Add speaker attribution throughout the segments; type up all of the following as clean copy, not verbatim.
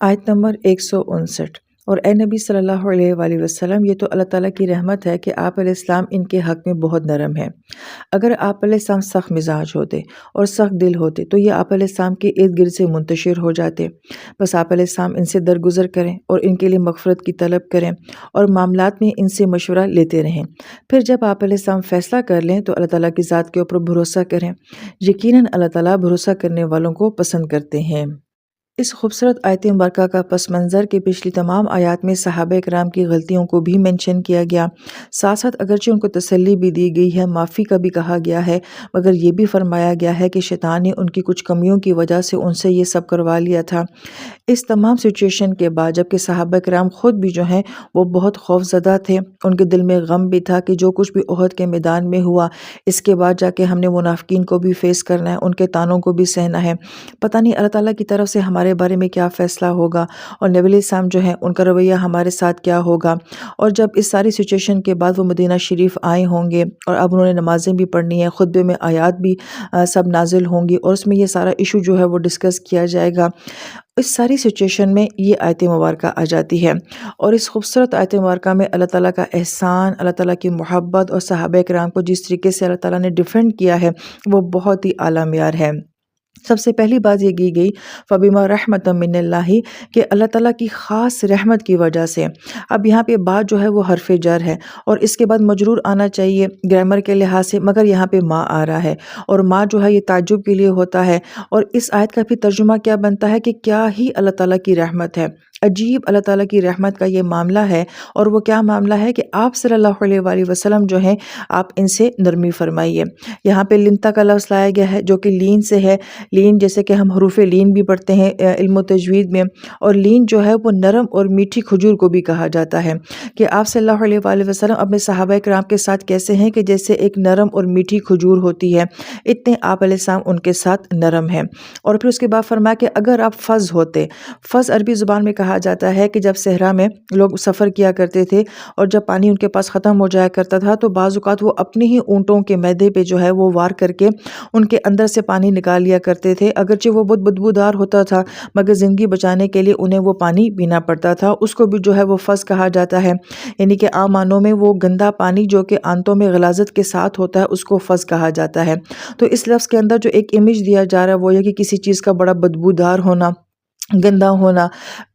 Speaker 1: آیت نمبر 159۔ اور اے نبی صلی اللہ علیہ وآلہ وسلم، یہ تو اللہ تعالیٰ کی رحمت ہے کہ آپ علیہ السلام ان کے حق میں بہت نرم ہیں۔ اگر آپ علیہ السلام سخت مزاج ہوتے اور سخت دل ہوتے تو یہ آپ علیہ السلام کے ارد گرد سے منتشر ہو جاتے۔ بس آپ علیہ السلام ان سے درگزر کریں اور ان کے لیے مغفرت کی طلب کریں اور معاملات میں ان سے مشورہ لیتے رہیں۔ پھر جب آپ علیہ السلام فیصلہ کر لیں تو اللہ تعالیٰ کی ذات کے اوپر بھروسہ کریں۔ یقیناً اللہ تعالیٰ بھروسہ کرنے والوں کو پسند کرتے ہیں۔ اس خوبصورت آیت مبارکہ کا پس منظر کہ پچھلی تمام آیات میں صحابہ کرام کی غلطیوں کو بھی منشن کیا گیا، ساتھ ساتھ اگرچہ ان کو تسلی بھی دی گئی ہے، معافی کا بھی کہا گیا ہے، مگر یہ بھی فرمایا گیا ہے کہ شیطان نے ان کی کچھ کمیوں کی وجہ سے ان سے یہ سب کروا لیا تھا۔ اس تمام سچویشن کے بعد جبکہ صحابہ کرام خود بھی جو ہیں وہ بہت خوف زدہ تھے، ان کے دل میں غم بھی تھا کہ جو کچھ بھی احد کے میدان میں ہوا، اس کے بعد جا کے ہم نے منافقین کو بھی فیس کرنا ہے، ان کے طعنوں کو بھی سہنا ہے، پتہ نہیں اللہ تعالیٰ کی طرف سے ہمارے بارے میں کیا فیصلہ ہوگا اور نبی علیہ السلام جو ہے ان کا رویہ ہمارے ساتھ کیا ہوگا۔ اور جب اس ساری سچویشن کے بعد وہ مدینہ شریف آئے ہوں گے اور اب انہوں نے نمازیں بھی پڑھنی ہیں، خطبے میں آیات بھی سب نازل ہوں گی اور اس میں یہ سارا ایشو جو ہے وہ ڈسکس کیا جائے گا، اس ساری سچویشن میں یہ آیت مبارکہ آ جاتی ہے۔ اور اس خوبصورت آیت مبارکہ میں اللہ تعالیٰ کا احسان، اللہ تعالیٰ کی محبت اور صحابہ کرام کو جس طریقے سے اللہ تعالیٰ نے ڈیفینڈ کیا ہے وہ بہت ہی اعلیٰ معیار ہے۔ سب سے پہلی بات یہ کی گئی فَبِمَا رَحْمَةٍ مِّنَ اللَّهِ کہ اللہ تعالیٰ کی خاص رحمت کی وجہ سے۔ اب یہاں پہ بات جو ہے وہ حرف جر ہے اور اس کے بعد مجرور آنا چاہیے گرامر کے لحاظ سے، مگر یہاں پہ ما آ رہا ہے اور ما جو ہے یہ تعجب کے لیے ہوتا ہے۔ اور اس آیت کا پھر ترجمہ کیا بنتا ہے کہ کیا ہی اللہ تعالیٰ کی رحمت ہے، عجیب اللہ تعالیٰ کی رحمت کا یہ معاملہ ہے۔ اور وہ کیا معاملہ ہے کہ آپ صلی اللہ علیہ وآلہ وسلم جو ہیں آپ ان سے نرمی فرمائیے۔ یہاں پہ لنتا کا لفظ لایا گیا ہے جو کہ لین سے ہے۔ لین جیسے کہ ہم حروف لین بھی پڑھتے ہیں علم و تجوید میں، اور لین جو ہے وہ نرم اور میٹھی کھجور کو بھی کہا جاتا ہے کہ آپ صلی اللہ علیہ وآلہ وسلم اپنے صحابہ کرام کے ساتھ کیسے ہیں کہ جیسے ایک نرم اور میٹھی کھجور ہوتی ہے، اتنے آپ علیہ السلام ان کے ساتھ نرم ہیں۔ اور پھر اس کے بعد فرمایا کہ اگر آپ فض ہوتے، فض عربی زبان میں کہا جاتا ہے کہ جب صحرا میں لوگ سفر کیا کرتے تھے اور جب پانی ان کے پاس ختم ہو جایا کرتا تھا تو بعض اوقات وہ اپنے ہی اونٹوں کے میدے پہ جو ہے وہ وار کر کے ان کے اندر سے پانی نکال لیا کرتے تھے، اگرچہ وہ بہت بدبودار ہوتا تھا مگر زندگی بچانے کے لیے انہیں وہ پانی پینا پڑتا تھا، اس کو بھی جو ہے وہ فض کہا جاتا ہے، یعنی کہ عام معنوں میں وہ گندا پانی جو کہ آنتوں میں غلاظت کے ساتھ ہوتا ہے اس کو فض کہا جاتا ہے۔ تو اس لفظ کے اندر جو ایک امیج دیا جا رہا ہے وہ یہ کہ کسی چیز کا بڑا بدبودار ہونا، گندا ہونا۔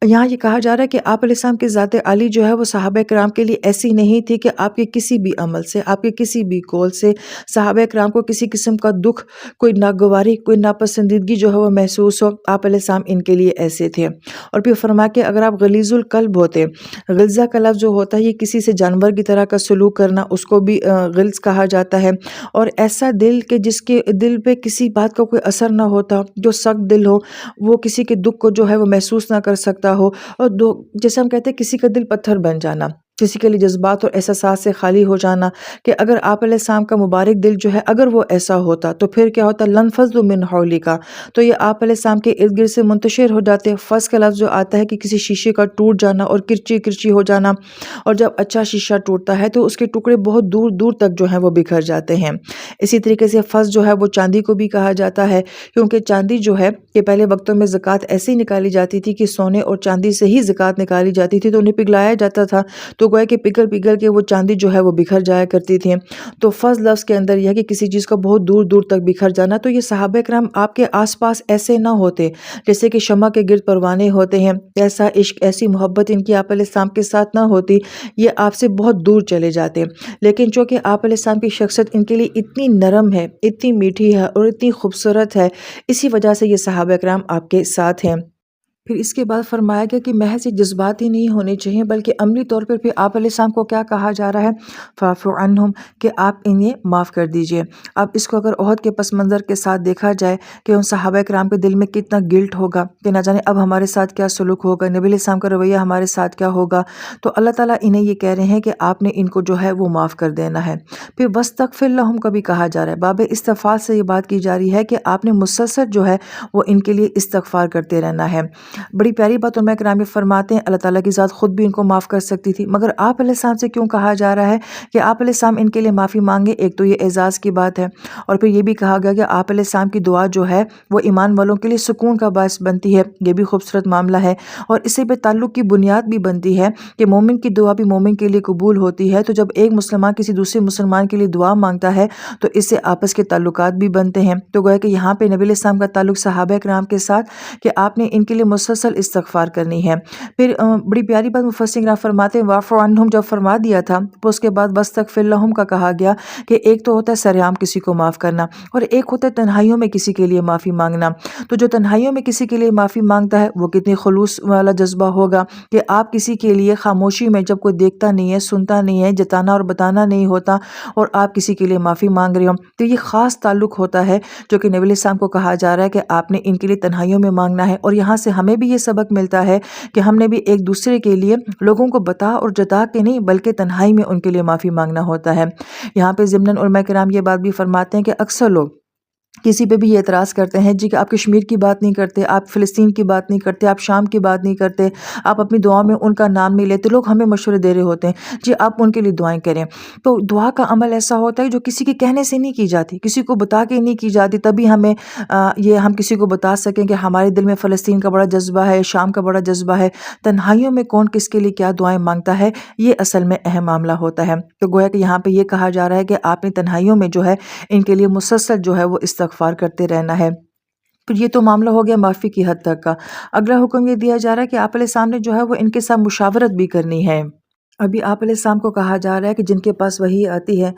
Speaker 1: یہاں یہ کہا جا رہا ہے کہ آپ علیہ السلام کی ذات عالی جو ہے وہ صحابہ کرام کے لیے ایسی نہیں تھی کہ آپ کے کسی بھی عمل سے، آپ کے کسی بھی قول سے صحابہ کرام کو کسی قسم کا دکھ، کوئی ناگواری، کوئی ناپسندیدگی جو ہے وہ محسوس ہو، آپ علیہ السلام ان کے لیے ایسے تھے۔ اور پھر فرمایا کہ اگر آپ غلیظ القلب ہوتے، غلظہ کا لفظ جو ہوتا ہے یہ کسی سے جانور کی طرح کا سلوک کرنا، اس کو بھی غلظ کہا جاتا ہے، اور ایسا دل کہ جس کے دل پہ کسی بات کا کوئی اثر نہ ہوتا، جو سخت دل ہو، وہ کسی کے دکھ کو جو ہے وہ محسوس نہ کر سکتا ہو، اور جیسے ہم کہتے ہیں کسی کا دل پتھر بن جانا، کسی کے لیے جذبات اور احساسات سے خالی ہو جانا، کہ اگر آپ علیہ السلام کا مبارک دل جو ہے اگر وہ ایسا ہوتا تو پھر کیا ہوتا، لنفضوا من حولک، تو یہ آپ علیہ السلام کے ارد گرد سے منتشر ہو جاتے۔ فض کا لفظ جو آتا ہے کہ کسی شیشے کا ٹوٹ جانا اور کرچی کرچی ہو جانا، اور جب اچھا شیشہ ٹوٹتا ہے تو اس کے ٹکڑے بہت دور دور تک جو ہیں وہ بکھر جاتے ہیں۔ اسی طریقے سے فض جو ہے وہ چاندی کو بھی کہا جاتا ہے، کیونکہ چاندی جو ہے کہ پہلے وقتوں میں زکوٰۃ ایسے ہی نکالی جاتی تھی کہ سونے اور چاندی سے ہی زکوٰۃ نکالی جاتی تھی، تو انہیں پگھلایا جاتا تھا، تو گویا کہ پگھل پگھل کے وہ چاندی جو ہے وہ بکھر جایا کرتی تھی۔ تو فض لفظ کے اندر یہ ہے کہ کسی چیز کا بہت دور دور تک بکھر جانا۔ تو یہ صحابہ کرام آپ کے آس پاس ایسے نہ ہوتے جیسے کہ شمع کے گرد پروانے ہوتے ہیں، ایسا عشق، ایسی محبت ان کی آپ علیہ السلام کے ساتھ نہ ہوتی، یہ آپ سے بہت دور چلے جاتے۔ لیکن چونکہ آپ علیہ السلام کی شخصیت ان کے لیے اتنی نرم ہے، اتنی میٹھی ہے اور اتنی خوبصورت ہے، اسی وجہ سے یہ صحابہ کرام آپ کے ساتھ ہیں۔ پھر اس کے بعد فرمایا گیا کہ محض جذبات ہی نہیں ہونے چاہیے بلکہ عملی طور پر پھر آپ علیہ السلام کو کیا کہا جا رہا ہے، فاعف عنہم، کہ آپ انہیں معاف کر دیجئے۔ اب اس کو اگر احد کے پس منظر کے ساتھ دیکھا جائے کہ ان صحابہ کرام کے دل میں کتنا گلٹ ہوگا کہ نہ جانے اب ہمارے ساتھ کیا سلوک ہوگا، نبی علیہ السلام کا رویہ ہمارے ساتھ کیا ہوگا، تو اللہ تعالیٰ انہیں یہ کہہ رہے ہیں کہ آپ نے ان کو جو ہے وہ معاف کر دینا ہے۔ پھر وَاسْتَغْفِرْ لَهُمْ کا بھی کہا جا رہا ہے، باب استغفار سے یہ بات کی جا رہی ہے کہ آپ نے مسلسل جو ہے وہ ان کے لیے استغفار کرتے رہنا ہے۔ بڑی پیاری بات علماء کرام یہ فرماتے ہیں اللہ تعالیٰ کی ذات خود بھی ان کو معاف کر سکتی تھی، مگر آپ علیہ السلام سے کیوں کہا جا رہا ہے کہ آپ علیہ السلام ان کے لیے معافی مانگے؟ ایک تو یہ اعزاز کی بات ہے، اور پھر یہ بھی کہا گیا کہ آپ علیہ السلام کی دعا جو ہے وہ ایمان والوں کے لیے سکون کا باعث بنتی ہے، یہ بھی خوبصورت معاملہ ہے، اور اس سے بھی تعلق کی بنیاد بھی بنتی ہے کہ مومن کی دعا بھی مومن کے لیے قبول ہوتی ہے۔ تو جب ایک مسلمان کسی دوسرے مسلمان کے لیے دعا مانگتا ہے تو اس سے آپس کے تعلقات بھی بنتے ہیں۔ تو گویا کہ یہاں پہ نبی علیہ السلام کا تعلق صحابہ کرام کے ساتھ کہ آپ نے ان کے لیے مسلسل استغفار کرنی ہے۔ پھر بڑی پیاری بات مفسرین کرام فرماتے ہیں واعف عنہم جب فرما دیا تھا تو اس کے بعد واستغفر لہم کا کہا گیا کہ ایک تو ہوتا ہے سرعام کسی کو معاف کرنا، اور ایک ہوتا ہے تنہائیوں میں کسی کے لیے معافی مانگنا۔ تو جو تنہائیوں میں کسی کے لیے معافی مانگتا ہے وہ کتنی خلوص والا جذبہ ہوگا کہ آپ کسی کے لیے خاموشی میں جب کوئی دیکھتا نہیں ہے، سنتا نہیں ہے، جتانا اور بتانا نہیں ہوتا، اور آپ کسی کے لیے معافی مانگ رہے ہو، تو یہ خاص تعلق ہوتا ہے جو کہ نبی علیہ السلام کو کہا جا رہا ہے کہ آپ نے ان کے لیے تنہائیوں میں مانگنا ہے۔ اور یہاں سے ہمیں بھی یہ سبق ملتا ہے کہ ہم نے بھی ایک دوسرے کے لیے لوگوں کو بتا اور جتا کے نہیں بلکہ تنہائی میں ان کے لیے معافی مانگنا ہوتا ہے۔ یہاں پہ ضمناً علماء کرام یہ بات بھی فرماتے ہیں کہ اکثر لوگ کسی پہ بھی یہ اعتراض کرتے ہیں جی کہ آپ کشمیر کی بات نہیں کرتے، آپ فلسطین کی بات نہیں کرتے، آپ شام کی بات نہیں کرتے، آپ اپنی دعاؤں میں ان کا نام نہیں لیتے، لوگ ہمیں مشورے دے رہے ہوتے ہیں جی آپ ان کے لیے دعائیں کریں۔ تو دعا کا عمل ایسا ہوتا ہے جو کسی کے کہنے سے نہیں کی جاتی، کسی کو بتا کے نہیں کی جاتی، تبھی ہمیں یہ ہم کسی کو بتا سکیں کہ ہمارے دل میں فلسطین کا بڑا جذبہ ہے، شام کا بڑا جذبہ ہے۔ تنہائیوں میں کون کس کے لیے کیا دعائیں مانگتا ہے، یہ اصل میں اہم معاملہ ہوتا ہے۔ تو گویا کہ یہاں پہ یہ کہا جا رہا ہے کہ آپ نے تنہائیوں میں جو ہے ان کے لیے مسلسل جو ہے وہ استغفار کرتے رہنا ہے۔ تو یہ تو معاملہ ہو گیا معافی کی حد تک کا۔ اگلا حکم یہ دیا جا رہا ہے کہ آپ علیہ السلام نے جو ہے وہ ان کے ساتھ مشاورت بھی کرنی ہے۔ ابھی آپ علیہ السلام کو کہا جا رہا ہے کہ جن کے پاس وحی آتی ہے،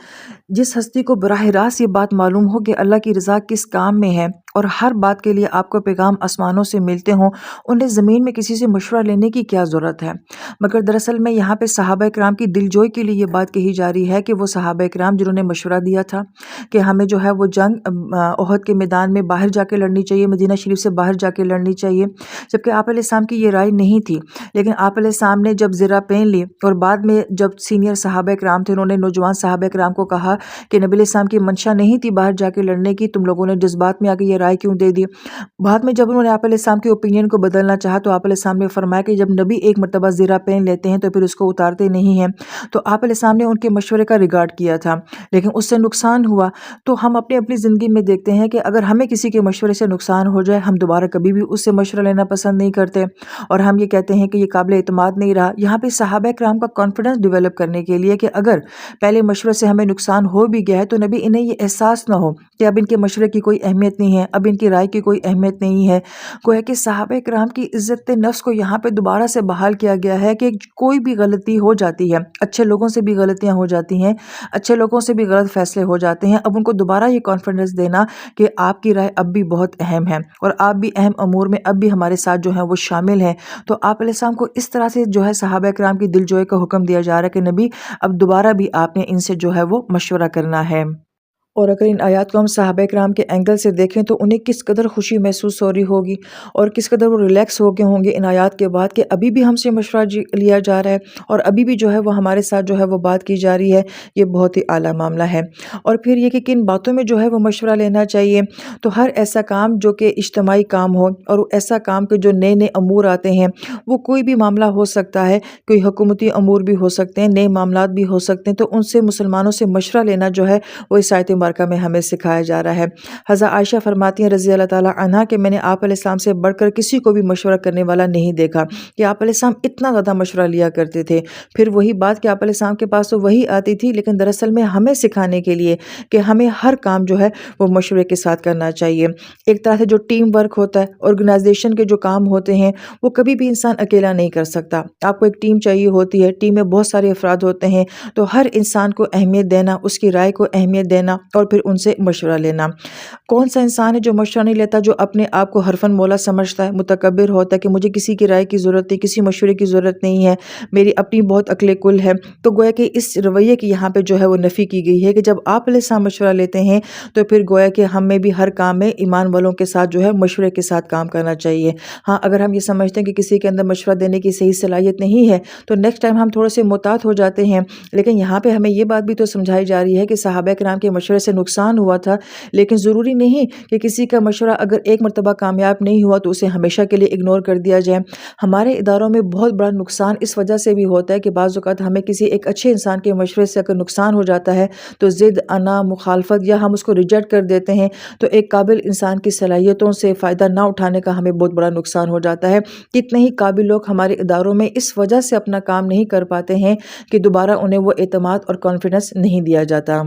Speaker 1: جس ہستی کو براہ راست یہ بات معلوم ہو کہ اللہ کی رضا کس کام میں ہے اور ہر بات کے لیے آپ کو پیغام آسمانوں سے ملتے ہوں، انہیں زمین میں کسی سے مشورہ لینے کی کیا ضرورت ہے؟ مگر دراصل میں یہاں پہ صحابہ کرام کی دل جوئی کے لیے یہ بات کہی جا رہی ہے کہ وہ صحابہ کرام جنہوں نے مشورہ دیا تھا کہ ہمیں جو ہے وہ جنگ احد کے میدان میں باہر جا کے لڑنی چاہیے، مدینہ شریف سے باہر جا کے لڑنی چاہیے، جبکہ آپ علیہ السلام کی یہ رائے نہیں تھی، لیکن آپ علیہ السلام نے جب زرہ پہن لی اور بعد میں جب سینئر صحابہ کرام تھے انہوں نے نوجوان صحابہ کرام کو کہا کہ نبی علیہ السلام کی منشا نہیں تھی باہر جا کے لڑنے کی، تم لوگوں نے جذبات میں آ کے یہ رائے کیوں دے دی؟ بعد میں جب انہوں نے آپ علیہ السلام کے اوپینین کو بدلنا چاہا تو آپ علیہ السلام نے فرمایا کہ جب نبی ایک مرتبہ زرہ پہن لیتے ہیں تو پھر اس کو اتارتے نہیں ہیں۔ تو آپ علیہ السلام نے ان کے مشورے کا ریگارڈ کیا تھا، لیکن اس سے نقصان ہوا۔ تو ہم اپنی زندگی میں دیکھتے ہیں کہ اگر ہمیں کسی کے مشورے سے نقصان ہو جائے، ہم دوبارہ کبھی بھی اس سے مشورہ لینا پسند نہیں کرتے، اور ہم یہ کہتے ہیں کہ یہ قابل اعتماد نہیں رہا۔ یہاں پہ صحابہ کرام کا کانفیڈنس ڈیولپ کرنے کے لیے کہ اگر پہلے مشورے سے ہمیں نقصان ہو بھی گیا ہے تو نبی انہیں یہ احساس نہ ہو کہ اب ان کے مشورے کی کوئی اہمیت نہیں ہے، اب ان کی رائے کی کوئی اہمیت نہیں ہے۔ گویا کہ صحابہ کرام کی عزت نفس کو یہاں پہ دوبارہ سے بحال کیا گیا ہے کہ کوئی بھی غلطی ہو جاتی ہے، اچھے لوگوں سے بھی غلطیاں ہو جاتی ہیں، اچھے لوگوں سے بھی غلط فیصلے ہو جاتے ہیں، اب ان کو دوبارہ یہ کانفیڈنس دینا کہ آپ کی رائے اب بھی بہت اہم ہے اور آپ بھی اہم امور میں اب بھی ہمارے ساتھ جو ہے وہ شامل ہیں۔ تو آپ علیہ السلام کو اس طرح سے جو ہے صحابہ کرام کی دل جوئی کا حکم دیا جا رہا ہے کہ نبی اب دوبارہ بھی آپ نے ان سے جو ہے وہ مشورہ کرنا ہے۔ اور اگر ان آیات کو ہم صحابہ کرام کے اینگل سے دیکھیں تو انہیں کس قدر خوشی محسوس ہو رہی ہوگی اور کس قدر وہ ریلیکس ہو گئے ہوں گے ان آیات کے بعد کہ ابھی بھی ہم سے مشورہ لیا جا رہا ہے اور ابھی بھی جو ہے وہ ہمارے ساتھ جو ہے وہ بات کی جا رہی ہے۔ یہ بہت ہی اعلیٰ معاملہ ہے۔ اور پھر یہ کہ کن باتوں میں جو ہے وہ مشورہ لینا چاہیے، تو ہر ایسا کام جو کہ اجتماعی کام ہو اور ایسا کام کہ جو نئے نئے امور آتے ہیں، وہ کوئی بھی معاملہ ہو سکتا ہے، کوئی حکومتی امور بھی ہو سکتے ہیں، نئے معاملات بھی ہو سکتے ہیں، تو ان سے مسلمانوں سے مشورہ لینا جو ہے وہ اس آیت مبارکہ میں ہمیں سکھایا جا رہا ہے۔ حضرت عائشہ فرماتی ہیں رضی اللہ تعالیٰ عنہا کہ میں نے آپ علیہ السلام سے بڑھ کر کسی کو بھی مشورہ کرنے والا نہیں دیکھا، کہ آپ علیہ السلام اتنا زیادہ مشورہ لیا کرتے تھے۔ پھر وہی بات کہ آپ علیہ السلام کے پاس تو وہی آتی تھی، لیکن دراصل میں ہمیں سکھانے کے لیے کہ ہمیں ہر کام جو ہے وہ مشورے کے ساتھ کرنا چاہیے۔ ایک طرح سے جو ٹیم ورک ہوتا ہے، آرگنائزیشن کے جو کام ہوتے ہیں، وہ کبھی بھی انسان اکیلا نہیں کر سکتا۔ آپ کو ایک ٹیم چاہیے ہوتی ہے، ٹیم میں بہت سارے افراد ہوتے ہیں، تو ہر انسان کو اہمیت دینا، اس کی رائے کو اہمیت دینا اور پھر ان سے مشورہ لینا۔ کون سا انسان ہے جو مشورہ نہیں لیتا، جو اپنے آپ کو حرفن مولا سمجھتا ہے، متکبر ہوتا ہے کہ مجھے کسی کی رائے کی ضرورت نہیں، کسی مشورے کی ضرورت نہیں ہے، میری اپنی بہت عقل کل ہے؟ تو گویا کہ اس رویے کی یہاں پہ جو ہے وہ نفی کی گئی ہے کہ جب آپ علیہ السلام مشورہ لیتے ہیں تو پھر گویا کہ ہمیں بھی ہر کام میں ایمان والوں کے ساتھ جو ہے مشورے کے ساتھ کام کرنا چاہیے۔ ہاں اگر ہم یہ سمجھتے ہیں کہ کسی کے اندر مشورہ دینے کی صحیح صلاحیت نہیں ہے تو نیکسٹ ٹائم ہم تھوڑے سے محتاط ہو جاتے ہیں، لیکن یہاں پہ ہمیں یہ بات بھی تو سمجھائی جا رہی ہے کہ صحابہ کرام کے مشورے مشورے سے نقصان ہوا تھا، لیکن ضروری نہیں کہ کسی کا مشورہ اگر ایک مرتبہ کامیاب نہیں ہوا تو اسے ہمیشہ کے لیے اگنور کر دیا جائے۔ ہمارے اداروں میں بہت بڑا نقصان اس وجہ سے بھی ہوتا ہے کہ بعض اوقات ہمیں کسی ایک اچھے انسان کے مشورے سے اگر نقصان ہو جاتا ہے تو ضد، انا، مخالفت یا ہم اس کو ریجیکٹ کر دیتے ہیں، تو ایک قابل انسان کی صلاحیتوں سے فائدہ نہ اٹھانے کا ہمیں بہت بڑا نقصان ہو جاتا ہے۔ کتنے ہی قابل لوگ ہمارے اداروں میں اس وجہ سے اپنا کام نہیں کر پاتے ہیں کہ دوبارہ انہیں وہ اعتماد اور کانفیڈنس نہیں دیا جاتا۔